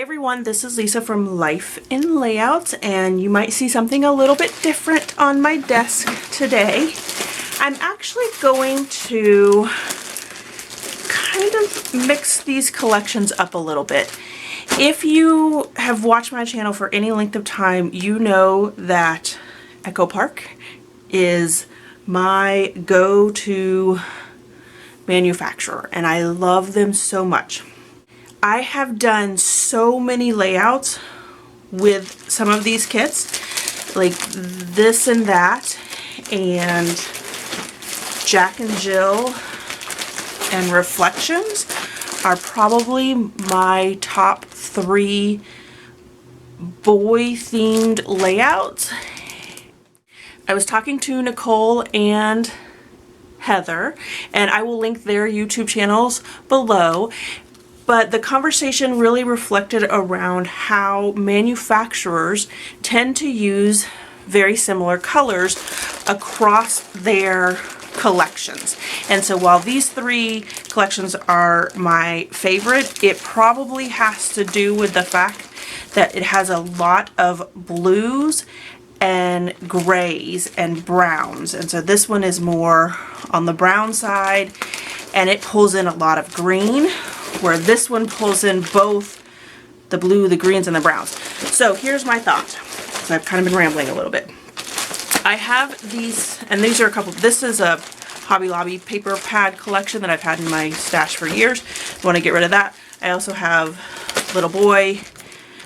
everyone, this is Lisa from Life in Layouts, and you might see something a little bit different on my desk today. I'm actually going to kind of mix these collections up a little bit. If you have watched my channel for any length of time, you know that Echo Park is my go-to manufacturer, and I love them so much. I have done so many layouts with some of these kits, like this and that, and Jack and Jill and Reflections are probably my top 3 boy-themed layouts. I was talking to Nicole and Heather, and I will link their YouTube channels below. But the conversation really reflected around how manufacturers tend to use very similar colors across their collections. And so while these 3 collections are my favorite, it probably has to do with the fact that it has a lot of blues and grays and browns. And so this one is more on the brown side, and it pulls in a lot of green, where this one pulls in both the blue, the greens, and the browns. So here's my thought. So I've kind of been rambling a little bit. I have these, and these are a couple. This is a Hobby Lobby paper pad collection that I've had in my stash for years. I want to get rid of that. I also have Little Boy,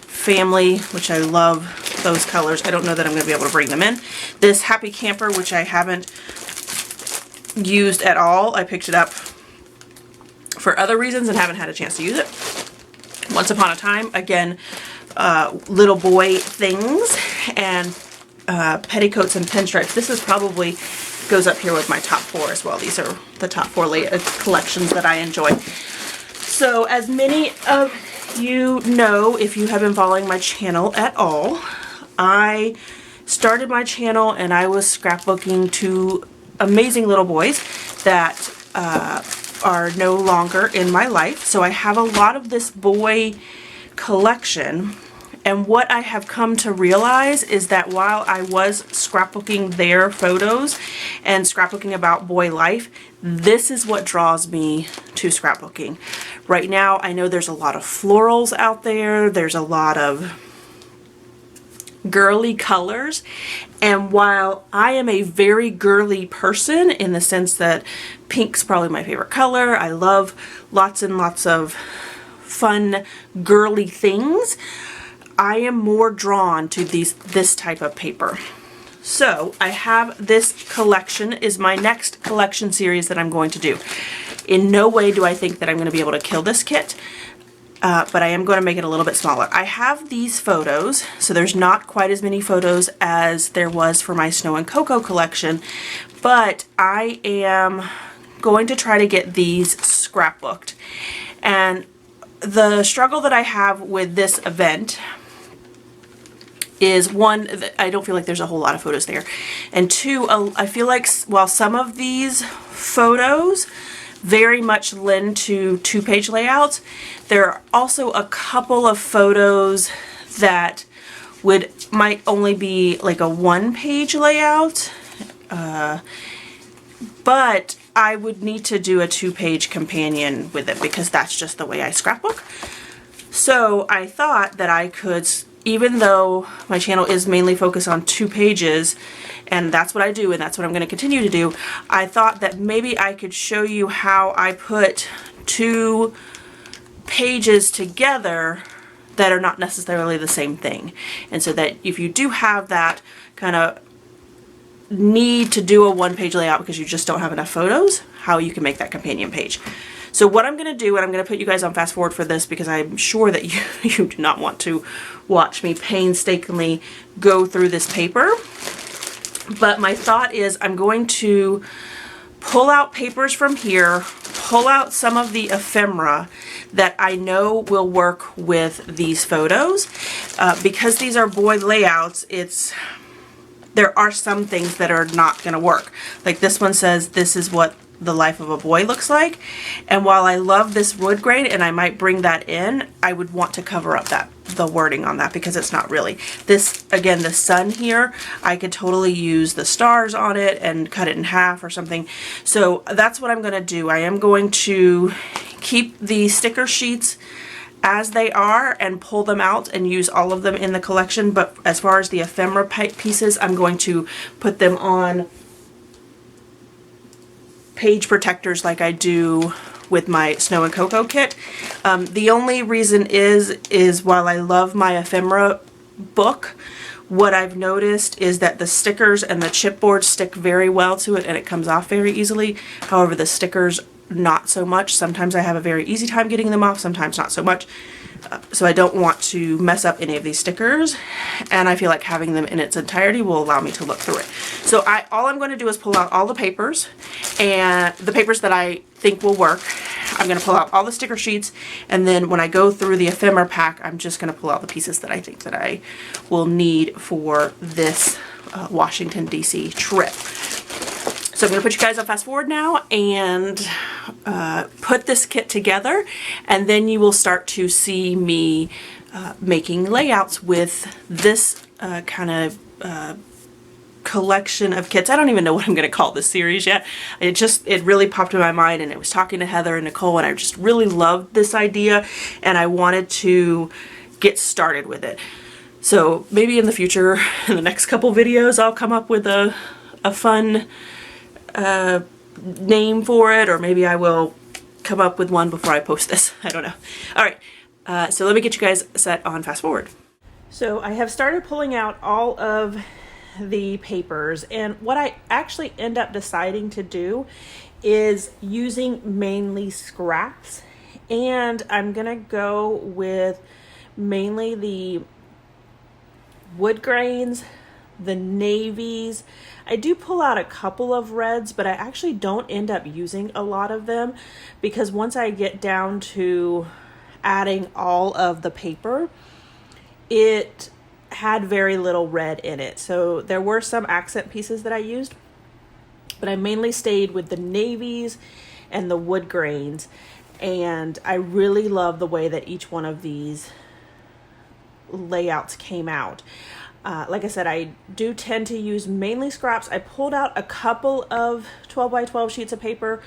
Family, which I love those colors. I don't know that I'm going to be able to bring them in. This Happy Camper, which I haven't used at all. I picked it up for other reasons and haven't had a chance to use it. Once Upon a Time, again, Little Boy things, and petticoats and pinstripes. This is probably goes up here with my top 4 as well. These are the top 4 collections that I enjoy. So as many of you know, if you have been following my channel at all, I started my channel and I was scrapbooking 2 amazing little boys that are no longer in my life. So I have a lot of this boy collection, and what I have come to realize is that while I was scrapbooking their photos and scrapbooking about boy life, this is what draws me to scrapbooking. Right now, I know there's a lot of florals out there, there's a lot of girly colors, and while I am a very girly person in the sense that pink's probably my favorite color, I love lots and lots of fun girly things, I am more drawn to this type of paper. So I have this collection is my next collection series that I'm going to do. In no way do I think that I'm going to be able to kill this kit. But I am going to make it a little bit smaller. I have these photos, so there's not quite as many photos as there was for my Snow and Cocoa collection, but I am going to try to get these scrapbooked. And the struggle that I have with this event is, 1, I don't feel like there's a whole lot of photos there, and 2, I feel like while some of these photos very much lend to 2-page layouts, there are also a couple of photos that might only be like a 1-page layout, but I would need to do a 2-page companion with it because that's just the way I scrapbook. So I thought that I could, even though my channel is mainly focused on 2 pages, and that's what I do and that's what I'm going to continue to do, I thought that maybe I could show you how I put 2 pages together that are not necessarily the same thing. And so that if you do have that kind of need to do a 1-page layout because you just don't have enough photos, how you can make that companion page. So what I'm going to do, and I'm going to put you guys on fast forward for this because I'm sure that you do not want to watch me painstakingly go through this paper. But my thought is I'm going to pull out papers from here, pull out some of the ephemera that I know will work with these photos. Because these are boy layouts, there are some things that are not going to work. Like this one says this is what the life of a boy looks like. And while I love this wood grain and I might bring that in, I would want to cover up the wording on that because it's not really. This, again, the sun here, I could totally use the stars on it and cut it in half or something. So that's what I'm going to do. I am going to keep the sticker sheets as they are and pull them out and use all of them in the collection. But as far as the ephemera pieces, I'm going to put them on page protectors like I do with my Snow and Cocoa kit. The only reason is while I love my ephemera book, what I've noticed is that the stickers and the chipboard stick very well to it and it comes off very easily. However, the stickers not so much. Sometimes I have a very easy time getting them off, sometimes not so much. So I don't want to mess up any of these stickers, and I feel like having them in its entirety will allow me to look through it. So all I'm going to do is pull out all the papers, and the papers that I think will work. I'm going to pull out all the sticker sheets, and then when I go through the ephemera pack, I'm just going to pull out the pieces that I think that I will need for this Washington, D.C. trip. So I'm going to put you guys on fast forward now and put this kit together, and then you will start to see me making layouts with this kind of collection of kits. I don't even know what I'm going to call this series yet. It really popped in my mind, and I was talking to Heather and Nicole, and I just really loved this idea, and I wanted to get started with it. So maybe in the future, in the next couple videos, I'll come up with a fun name for it, or maybe I will come up with one before I post this. I don't know. All right, so let me get you guys set on fast forward. So I have started pulling out all of the papers, and what I actually end up deciding to do is using mainly scraps, and I'm gonna go with mainly the wood grains, the navies. I do pull out a couple of reds, but I actually don't end up using a lot of them because once I get down to adding all of the paper, it had very little red in it. So there were some accent pieces that I used, but I mainly stayed with the navies and the wood grains, and I really love the way that each one of these layouts came out. Like I said, I do tend to use mainly scraps. I pulled out a couple of 12 by 12 sheets of paper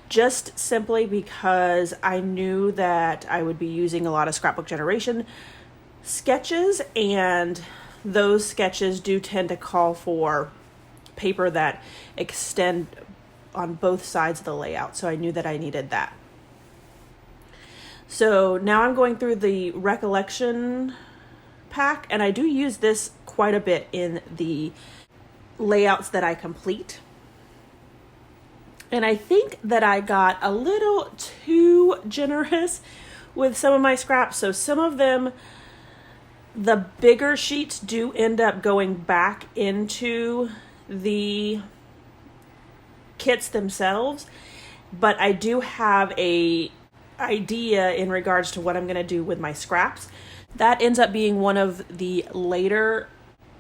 just simply because I knew that I would be using a lot of Scrapbook Generation sketches, and those sketches do tend to call for paper that extend on both sides of the layout. So I knew that I needed that. So now I'm going through the recollection pack, and I do use this quite a bit in the layouts that I complete. And I think that I got a little too generous with some of my scraps. So some of them, the bigger sheets do end up going back into the kits themselves, but I do have a idea in regards to what I'm going to do with my scraps. That ends up being one of the later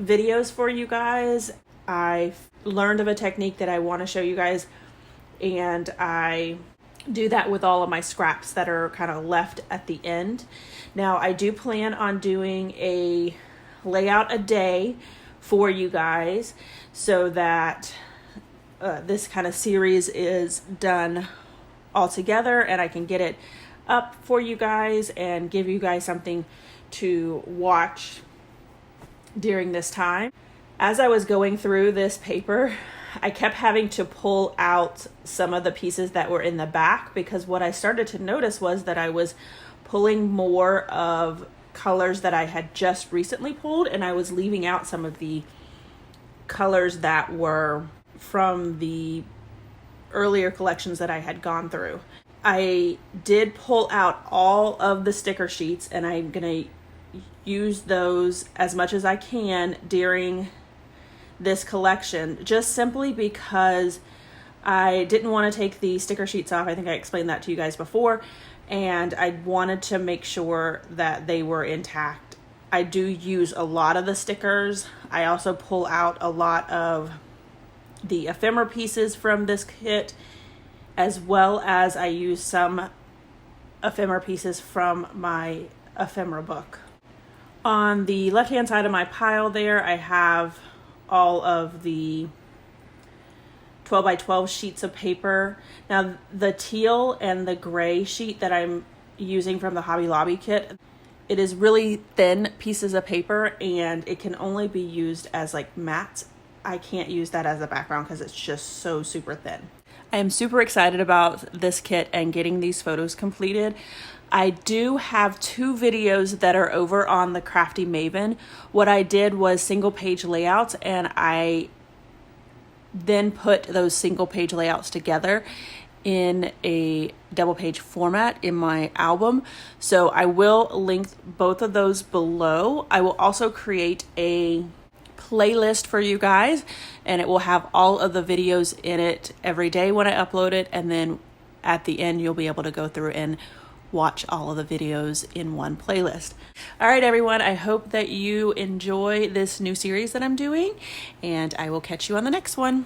videos for you guys. I learned of a technique that I want to show you guys, and I do that with all of my scraps that are kind of left at the end. Now, I do plan on doing a layout a day for you guys so that this kind of series is done all together, and I can get it up for you guys and give you guys something to watch during this time. As I was going through this paper, I kept having to pull out some of the pieces that were in the back, because what I started to notice was that I was pulling more of colors that I had just recently pulled, and I was leaving out some of the colors that were from the earlier collections that I had gone through. I did pull out all of the sticker sheets, and I'm gonna use those as much as I can during this collection, just simply because I didn't want to take the sticker sheets off. I think I explained that to you guys before, and I wanted to make sure that they were intact. I do use a lot of the stickers. I also pull out a lot of the ephemera pieces from this kit, as well as I use some ephemera pieces from my ephemera book. On the left-hand side of my pile there, I have all of the 12 by 12 sheets of paper. Now, the teal and the gray sheet that I'm using from the Hobby Lobby kit, it is really thin pieces of paper and it can only be used as like mats. I can't use that as a background because it's just so super thin. I am super excited about this kit and getting these photos completed. I do have 2 videos that are over on the Crafty Maven. What I did was single page layouts, and I then put those single page layouts together in a double page format in my album. So I will link both of those below. I will also create a playlist for you guys, and it will have all of the videos in it every day when I upload it, and then at the end you'll be able to go through and watch all of the videos in one playlist. All right, everyone, I hope that you enjoy this new series that I'm doing, and I will catch you on the next one.